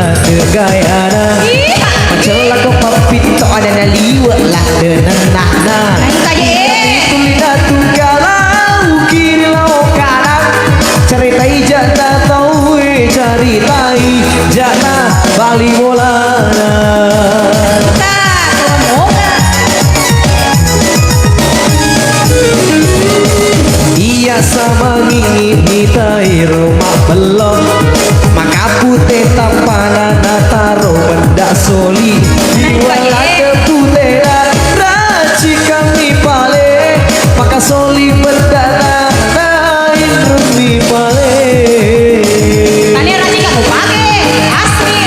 lah gayana macam lagu papit to ada na liwa lah denana itu lidah tunggalau kiri lau kanan ceritai jana tahu ceritai jana bali bolana iya sama ngingin hitai rumah belum maka putih tampanan taro benda soli diwala ke putih raci kami pale maka soli berdana nain rumi pale tadi raci kamu pakai asli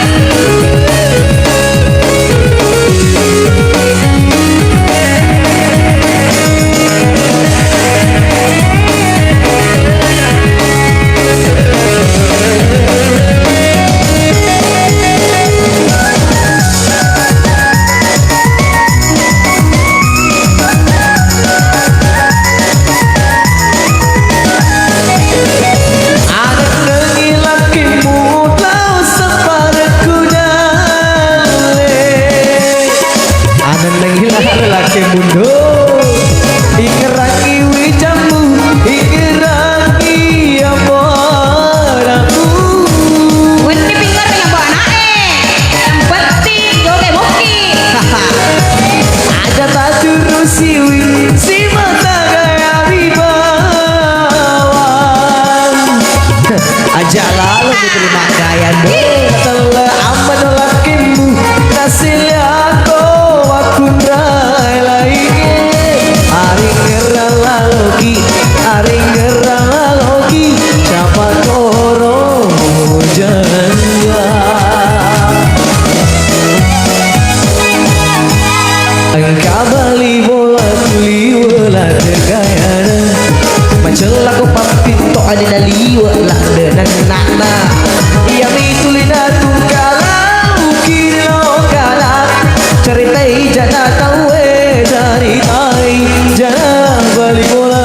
laki mundo ikerangi wijamu ikerangi amoramu Wendy pinggir yang bawa anake yang penting joge muki ada tak turun siwi si mata gaya bibawang aja lalu diterima gaya do telah aman lakimu hasilnya aku Aring siapa toro jengga kabali bola liwala gayana macam lagu papit to ada na liwala denana iya mitulina tunggalau kiri lo kanan ceritai jana tahu ceritai jana bali bola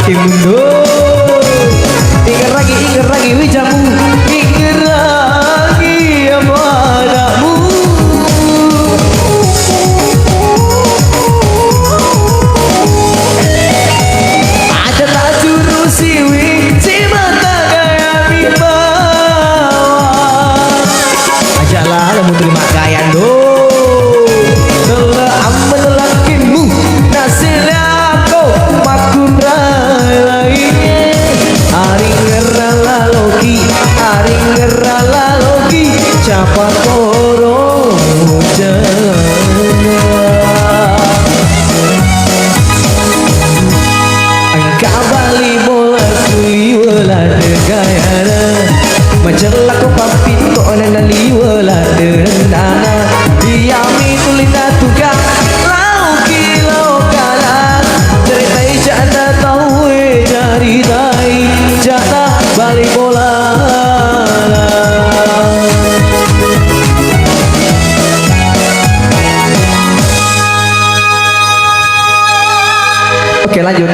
laki mundo ingin lagi wijamu ingin lagi amanamu ada tak juru siwi si mata gaya bibawang ajalah kamu terima gaya do telah aman lakimu nasilnya makun aring logi siapa toro jengga kabali bola liwala gayana macam laku papit to na liwala denana diami tulina tuga lau kanan ceritai jana tahu ceritai jana bali bola oke lanjut